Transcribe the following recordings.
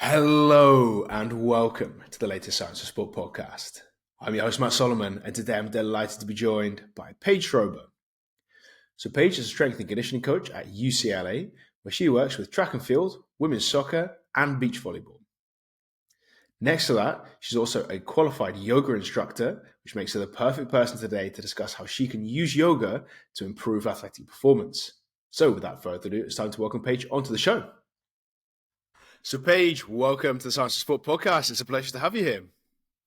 Hello and welcome to the latest Science of Sport podcast. I'm your host, Matt Solomon, and today I'm delighted to be joined by Paige Schober. So Paige is a strength and conditioning coach at UCLA, where she works with track and field, women's soccer, and beach volleyball. Next to that, she's also a qualified yoga instructor, which makes her the perfect person today to discuss how she can use yoga to improve athletic performance. So without further ado, it's time to welcome Paige onto the show. So Paige, welcome to the Science of Sport podcast. It's a pleasure to have you here.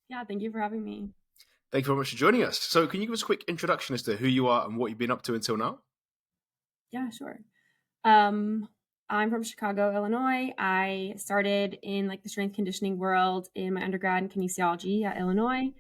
Yeah, thank you for having me. Thank you very much for joining us. So can you give us a quick introduction as to who you are and what you've been up to until now? Yeah, sure. I'm from Chicago, Illinois. I started in the strength conditioning world in my undergrad in kinesiology at Illinois.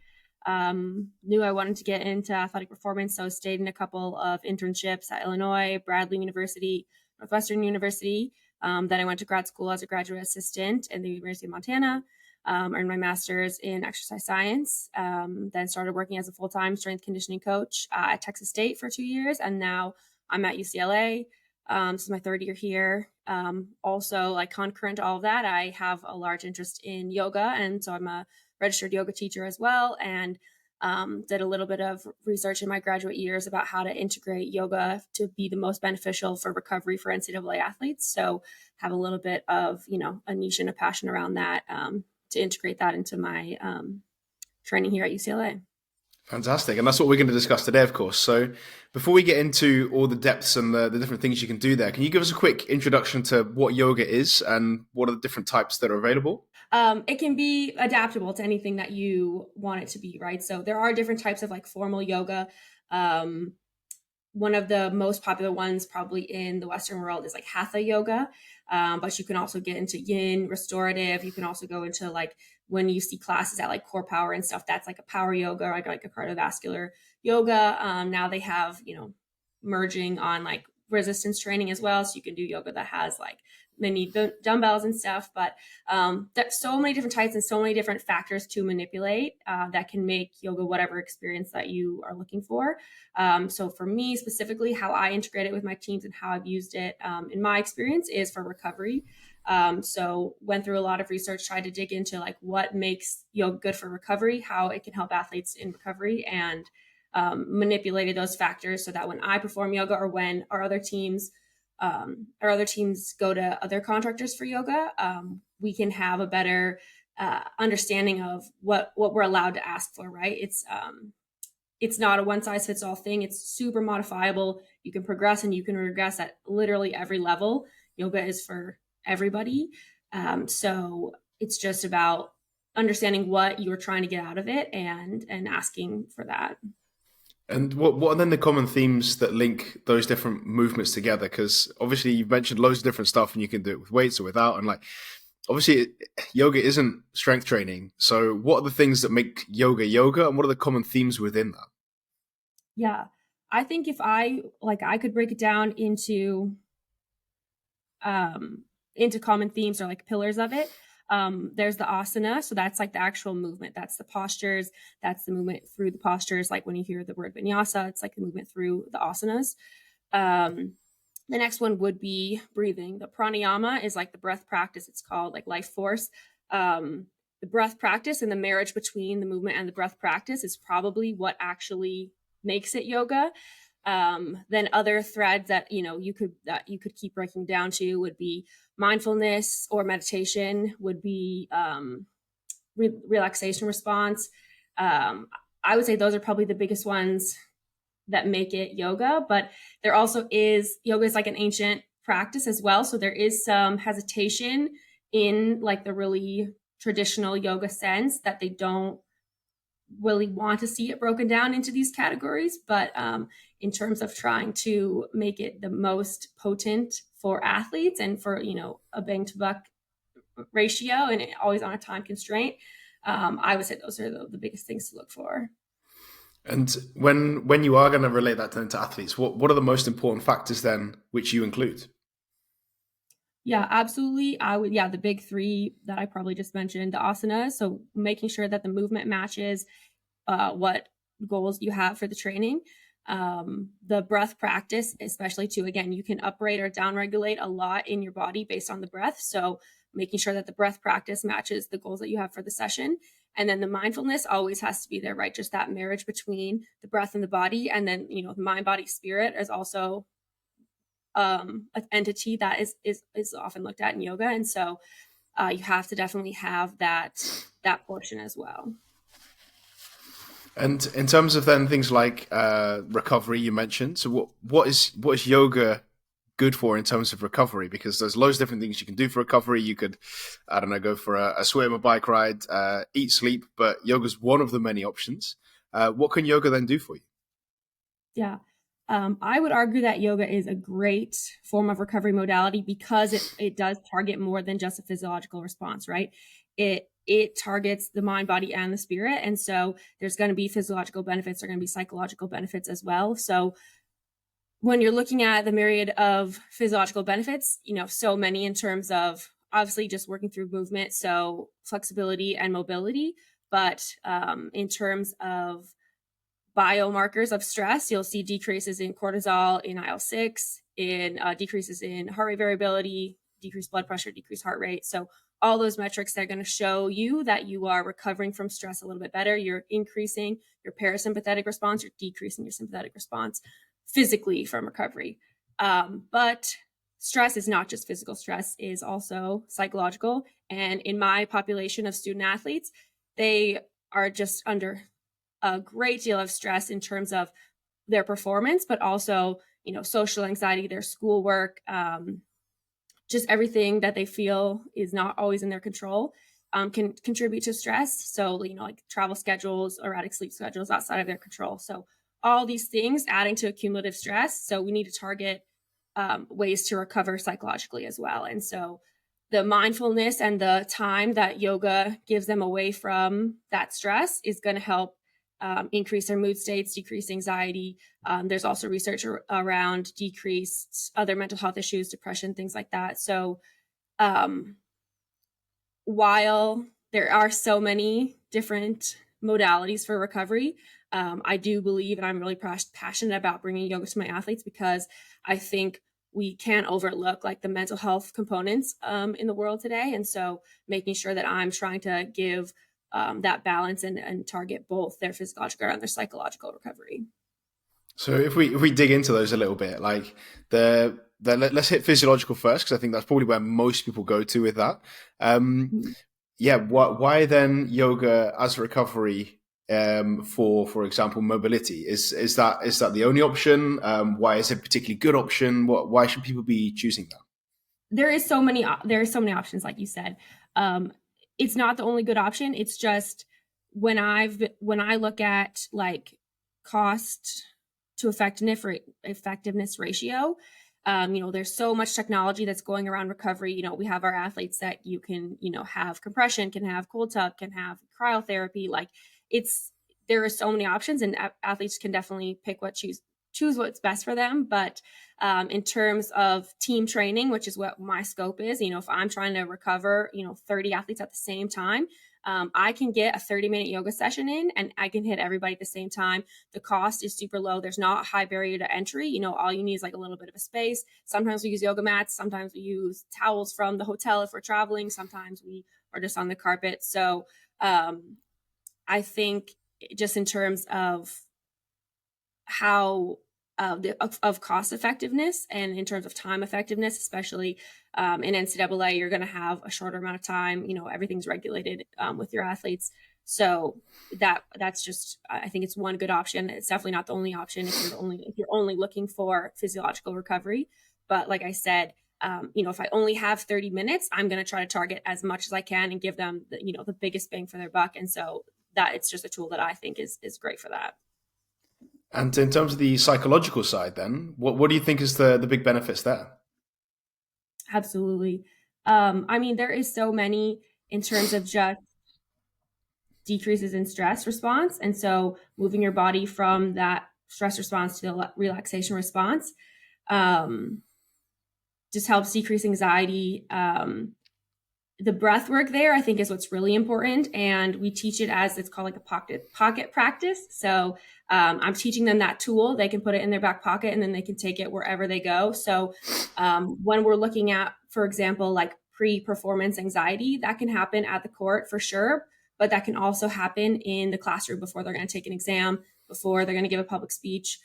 Knew I wanted to get into athletic performance, so stayed in a couple of internships at Illinois, Bradley University, Northwestern University. Then I went to grad school as a graduate assistant at the University of Montana. Earned my master's in exercise science, then started working as a full-time strength conditioning coach at Texas State for 2 years, and now I'm at UCLA. This is my third year here. Also, concurrent to all of that, I have a large interest in yoga, and so I'm a registered yoga teacher as well, and did a little bit of research in my graduate years about how to integrate yoga to be the most beneficial for recovery for NCAA athletes. So have a little bit of, a niche and a passion around that to integrate that into my training here at UCLA. Fantastic. And that's what we're going to discuss today, of course. So before we get into all the depths and the different things you can do there, can you give us a quick introduction to what yoga is and what are the different types that are available? It can be adaptable to anything that you want it to be, right? So there are different types of formal yoga. One of the most popular ones probably in the Western world is Hatha yoga. But you can also get into yin, restorative. You can also go into when you see classes at core power and stuff, that's a power yoga, or like a cardiovascular yoga. Now they have, merging on resistance training as well. So you can do yoga that has many dumbbells and stuff, but there's so many different types and so many different factors to manipulate that can make yoga whatever experience that you are looking for. So for me specifically, how I integrate it with my teams and how I've used it in my experience is for recovery. So went through a lot of research, tried to dig into what makes yoga good for recovery, how it can help athletes in recovery, and manipulated those factors so that when I perform yoga or when our other teams go to other contractors for yoga, we can have a better understanding of what we're allowed to ask for, right? It's not a one size fits all thing. It's super modifiable. You can progress and you can regress at literally every level. Yoga is for everybody. So it's just about understanding what you're trying to get out of it and asking for that. And what are then the common themes that link those different movements together? Because obviously you've mentioned loads of different stuff and you can do it with weights or without. And obviously yoga isn't strength training. So what are the things that make yoga yoga and what are the common themes within that? Yeah, I think if I could break it down into common themes or pillars of it. There's the asana. So that's the actual movement. That's the postures. That's the movement through the postures. When you hear the word vinyasa, it's the movement through the asanas. The next one would be breathing. The pranayama is the breath practice. It's called life force. The breath practice and the marriage between the movement and the breath practice is probably what actually makes it yoga. Then other threads that you could keep breaking down to would be mindfulness or meditation, would be relaxation response. I would say those are probably the biggest ones that make it yoga, but there also is yoga is an ancient practice as well. So there is some hesitation in the really traditional yoga sense that they don't really want to see it broken down into these categories. But in terms of trying to make it the most potent for athletes and for, a bang to buck ratio and always on a time constraint, I would say those are the biggest things to look for. And when you are going to relate that to athletes, what are the most important factors then which you include? Yeah, absolutely. The big three that I probably just mentioned, the asanas. So making sure that the movement matches what goals you have for the training. The breath practice, especially too, again, you can uprate or downregulate a lot in your body based on the breath. So making sure that the breath practice matches the goals that you have for the session. And then the mindfulness always has to be there, right? Just that marriage between the breath and the body. And then, the mind, body, spirit is also an entity that is often looked at in yoga. And so you have to definitely have that portion as well. And in terms of then things like recovery, you mentioned. So what is yoga good for in terms of recovery? Because there's loads of different things you can do for recovery. You could, I don't know, go for a swim, a bike ride, eat, sleep, but yoga's one of the many options. What can yoga then do for you? Yeah. I would argue that yoga is a great form of recovery modality because it does target more than just a physiological response, right? It targets the mind, body, and the spirit. And so there's going to be physiological benefits, there are going to be psychological benefits as well. So when you're looking at the myriad of physiological benefits, so many in terms of obviously just working through movement, so flexibility and mobility, but in terms of biomarkers of stress, you'll see decreases in cortisol, in IL-6, in decreases in heart rate variability, decreased blood pressure, decreased heart rate. So all those metrics that are going to show you that you are recovering from stress a little bit better. You're increasing your parasympathetic response, you're decreasing your sympathetic response physically from recovery. But stress is not just physical, stress is also psychological. And in my population of student athletes, they are just under a great deal of stress in terms of their performance, but also, social anxiety, their schoolwork, just everything that they feel is not always in their control can contribute to stress. So, like travel schedules, erratic sleep schedules outside of their control. So all these things adding to accumulative stress. So we need to target ways to recover psychologically as well. And so the mindfulness and the time that yoga gives them away from that stress is going to help increase their mood states, decrease anxiety. There's also research around decreased other mental health issues, depression, things like that. So while there are so many different modalities for recovery, I do believe, and I'm really passionate about bringing yoga to my athletes because I think we can't overlook like the mental health components in the world today. And so making sure that I'm trying to give that balance and target both their physiological and their psychological recovery. So if we dig into those a little bit, like let's hit physiological first, because I think that's probably where most people go to with that. Yeah, why then yoga as recovery for example, mobility? Is that the only option? Why is it a particularly good option? Why should people be choosing that? There are so many options, like you said. It's not the only good option. It's just when I look at like cost to effectiveness ratio, there's so much technology that's going around recovery. We have our athletes that you can, have compression, can have cold tub, can have cryotherapy. Like there are so many options, and athletes can definitely choose what's best for them. But in terms of team training, which is what my scope is, if I'm trying to recover, 30 athletes at the same time, I can get a 30-minute yoga session in and I can hit everybody at the same time. The cost is super low. There's not a high barrier to entry. All you need is like a little bit of a space. Sometimes we use yoga mats. Sometimes we use towels from the hotel if we're traveling. Sometimes we are just on the carpet. So I think just in terms of how of cost effectiveness and in terms of time effectiveness, especially in NCAA, you're going to have a shorter amount of time. Everything's regulated with your athletes. So that's just, I think it's one good option. It's definitely not the only option if you're only looking for physiological recovery. But like I said, if I only have 30 minutes, I'm going to try to target as much as I can and give them the biggest bang for their buck. And so that it's just a tool that I think is great for that. And in terms of the psychological side, then, what do you think is the big benefits there? Absolutely. There is so many in terms of just decreases in stress response. And so moving your body from that stress response to the relaxation response just helps decrease anxiety. The breath work there, I think, is what's really important. And we teach it as it's called like a pocket practice. So I'm teaching them that tool. They can put it in their back pocket and then they can take it wherever they go. So when we're looking at, for example, like pre-performance anxiety. That can happen at the court for sure, but that can also happen in the classroom before they're going to take an exam, before they're going to give a public speech.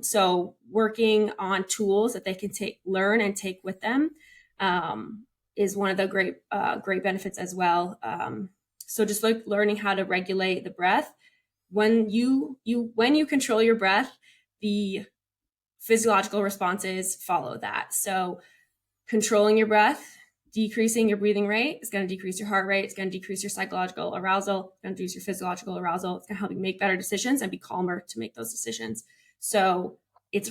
So working on tools that they can learn and take with them is one of the great benefits as well. So just like learning how to regulate the breath. When you control your breath, the physiological responses follow that. So controlling your breath, decreasing your breathing rate is going to decrease your heart rate. It's going to decrease your psychological arousal. It's going to decrease your physiological arousal. It's going to help you make better decisions and be calmer to make those decisions. So it's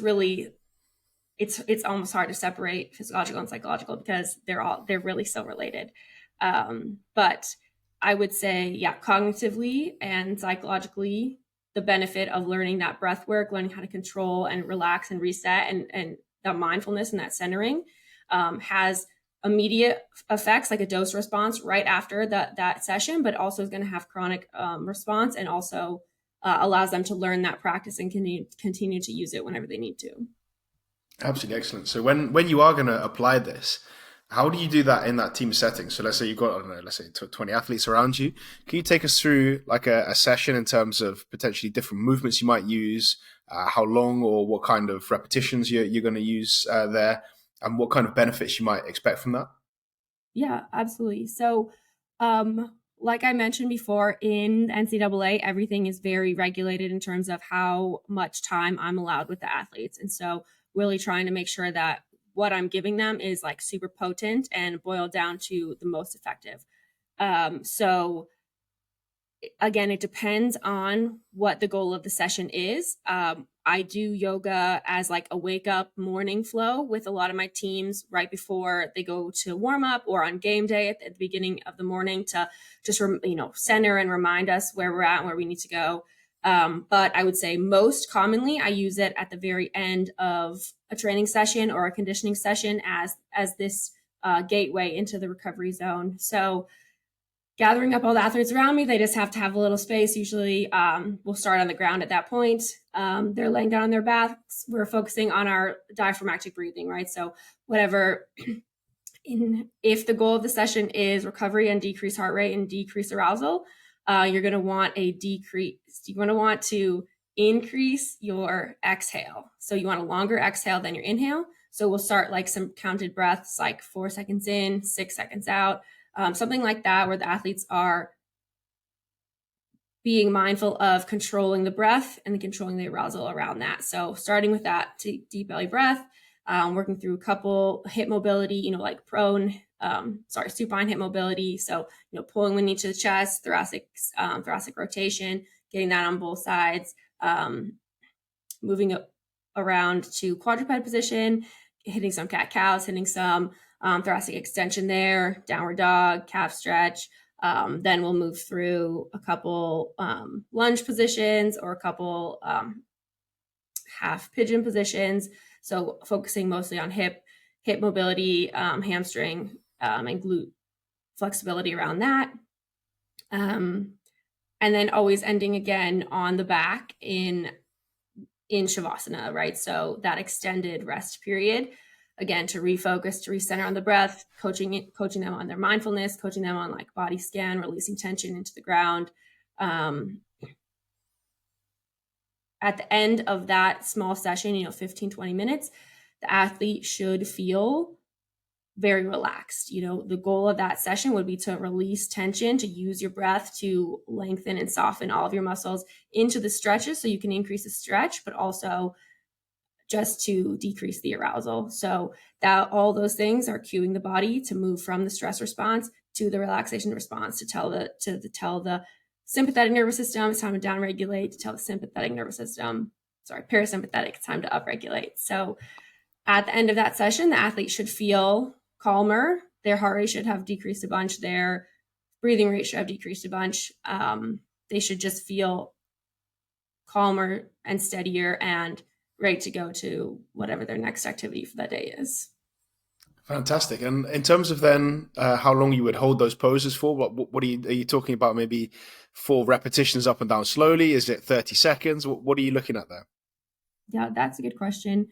almost hard to separate physiological and psychological because they're really so related. But I would say, yeah, cognitively and psychologically, the benefit of learning that breath work, learning how to control and relax and reset and that mindfulness and that centering has immediate effects like a dose response right after that session, but also is going to have chronic response and also allows them to learn that practice and continue to use it whenever they need to. Absolutely excellent. So when you are going to apply this, how do you do that in that team setting? So let's say you've got, I don't know, let's say 20 athletes around you. Can you take us through like a session in terms of potentially different movements you might use, how long or what kind of repetitions you're going to use there, and what kind of benefits you might expect from that? Yeah, absolutely. So like I mentioned before, in NCAA, everything is very regulated in terms of how much time I'm allowed with the athletes. And so really trying to make sure that what I'm giving them is like super potent and boiled down to the most effective. So again, it depends on what the goal of the session is. I do yoga as like a wake up morning flow with a lot of my teams right before they go to warm up or on game day at the beginning of the morning to just, center and remind us where we're at and where we need to go. But I would say most commonly I use it at the very end of a training session or a conditioning session as this gateway into the recovery zone. So gathering up all the athletes around me, they just have to have a little space. Usually we'll start on the ground at that point. They're laying down on their backs. We're focusing on our diaphragmatic breathing, right? So whatever, if the goal of the session is recovery and decrease heart rate and decrease arousal, you're going to want to increase your exhale. So you want a longer exhale than your inhale. So we'll start like some counted breaths, like 4 seconds in, 6 seconds out, something like that, where the athletes are being mindful of controlling the breath and controlling the arousal around that. So starting with that deep belly breath, working through a couple hip mobility, like supine hip mobility. So, pulling one knee to the chest, thoracic rotation, getting that on both sides, moving around to quadruped position, hitting some cat-cows, hitting some thoracic extension there, downward dog, calf stretch. Then we'll move through a couple lunge positions or a couple half pigeon positions. So focusing mostly on hip mobility, hamstring, and glute flexibility around that. And then always ending again on the back in Shavasana, right? So that extended rest period, again, to refocus, to recenter on the breath, coaching them on their mindfulness, coaching them on like body scan, releasing tension into the ground. At the end of that small session, 15, 20 minutes, the athlete should feel very relaxed. The goal of that session would be to release tension, to use your breath to lengthen and soften all of your muscles into the stretches so you can increase the stretch, but also just to decrease the arousal. So that all those things are cueing the body to move from the stress response to the relaxation response, to tell the sympathetic nervous system it's time to downregulate, to tell the parasympathetic it's time to upregulate. So at the end of that session, the athlete should feel calmer. Their heart rate should have decreased a bunch. Their breathing rate should have decreased a bunch. They should just feel calmer and steadier and ready to go to whatever their next activity for that day is. Fantastic. And in terms of then how long you would hold those poses for, what are you talking about? Maybe 4 repetitions up and down slowly? Is it 30 seconds? What are you looking at there? Yeah, that's a good question.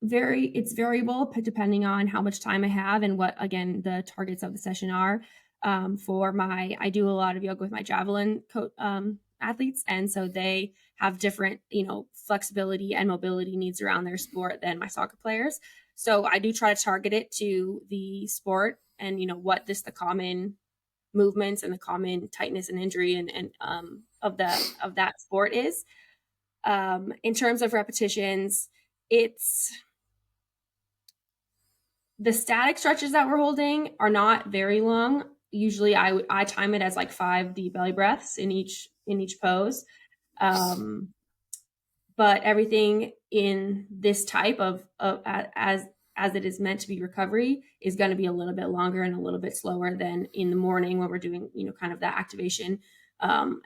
it's variable depending on how much time I have and what, again, the targets of the session are. I do a lot of yoga with my javelin athletes, and so they have different, flexibility and mobility needs around their sport than my soccer players. So I do try to target it to the sport and, what the common movements and the common tightness and injury and of that sport is. In terms of repetitions, it's the static stretches that we're holding are not very long. Usually I time it as like 5 deep belly breaths in each pose. But everything in this type of as it is meant to be recovery is going to be a little bit longer and a little bit slower than in the morning when we're doing, kind of that activation and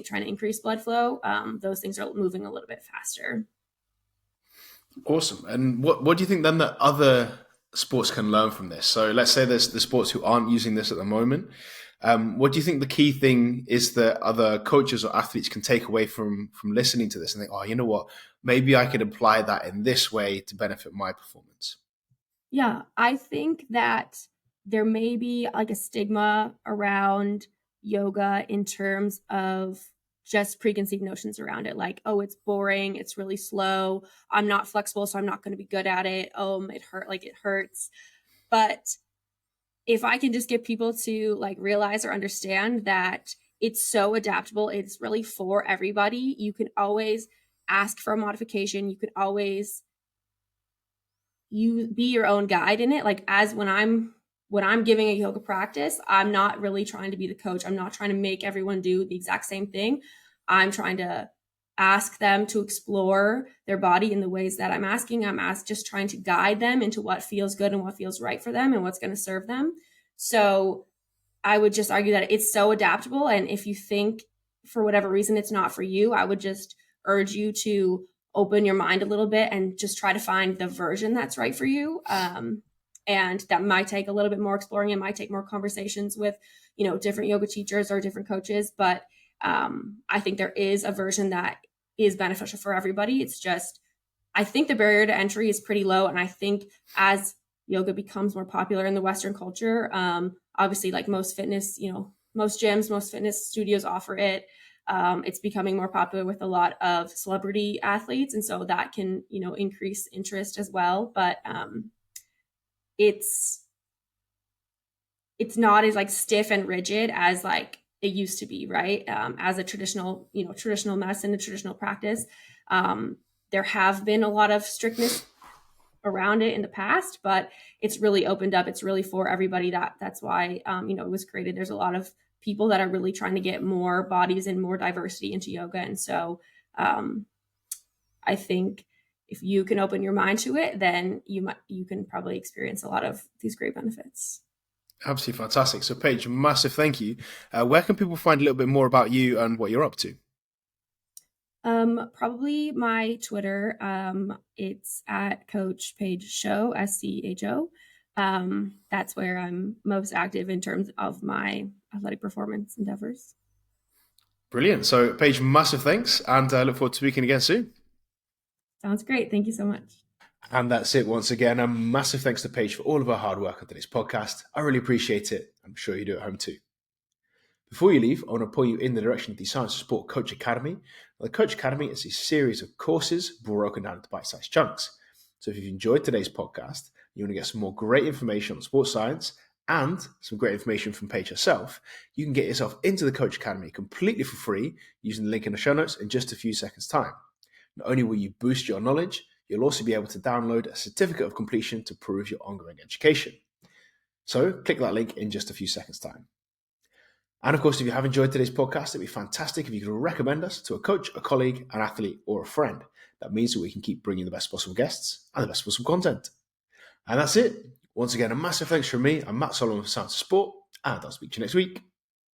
trying to increase blood flow. Those things are moving a little bit faster. Awesome. And what do you think then that other sports can learn from this? So let's say there's the sports who aren't using this at the moment. What do you think the key thing is that other coaches or athletes can take away from listening to this and think, oh, you know what, maybe I could apply that in this way to benefit my performance? Yeah, I think that there may be like a stigma around yoga in terms of just preconceived notions around it. Like, oh, it's boring. It's really slow. I'm not flexible, so I'm not going to be good at it. It hurts. But if I can just get people to like realize or understand that it's so adaptable, it's really for everybody. You can always ask for a modification. You can always be your own guide in it. Like when I'm giving a yoga practice, I'm not really trying to be the coach. I'm not trying to make everyone do the exact same thing. I'm trying to ask them to explore their body in the ways that I'm asking. Just trying to guide them into what feels good and what feels right for them and what's going to serve them. So I would just argue that it's so adaptable. And if you think for whatever reason it's not for you, I would just urge you to open your mind a little bit and just try to find the version that's right for you. And that might take a little bit more exploring. It might take more conversations with, different yoga teachers or different coaches. But I think there is a version that is beneficial for everybody. It's just, I think the barrier to entry is pretty low. And I think as yoga becomes more popular in the Western culture, obviously like most fitness, most gyms, most fitness studios offer it. It's becoming more popular with a lot of celebrity athletes. And so that can, increase interest as well. But it's not as like stiff and rigid as like it used to be, right? As a traditional medicine, a traditional practice, there have been a lot of strictness around it in the past, but it's really opened up. It's really for everybody. That's why, it was created. There's a lot of people that are really trying to get more bodies and more diversity into yoga. And so I think if you can open your mind to it, then you can probably experience a lot of these great benefits. Absolutely fantastic. So Paige, massive thank you. Where can people find a little bit more about you and what you're up to? Probably my Twitter. It's at Coach Paige Show, SCHO. That's where I'm most active in terms of my athletic performance endeavors. Brilliant. So Paige, massive thanks, and I look forward to speaking again soon. Sounds great. Thank you so much. And that's it once again. A massive thanks to Paige for all of her hard work on today's podcast. I really appreciate it. I'm sure you do at home too. Before you leave, I want to point you in the direction of the Science of Sport Coach Academy. The Coach Academy is a series of courses broken down into bite-sized chunks. So if you've enjoyed today's podcast, you want to get some more great information on sports science and some great information from Paige herself, you can get yourself into the Coach Academy completely for free using the link in the show notes in just a few seconds' time. Not only will you boost your knowledge, you'll also be able to download a certificate of completion to prove your ongoing education. So click that link in just a few seconds' time. And of course, if you have enjoyed today's podcast, it'd be fantastic if you could recommend us to a coach, a colleague, an athlete, or a friend. That means that we can keep bringing the best possible guests and the best possible content. And that's it. Once again, a massive thanks from me. I'm Matt Solomon for Science of Sport, and I'll speak to you next week.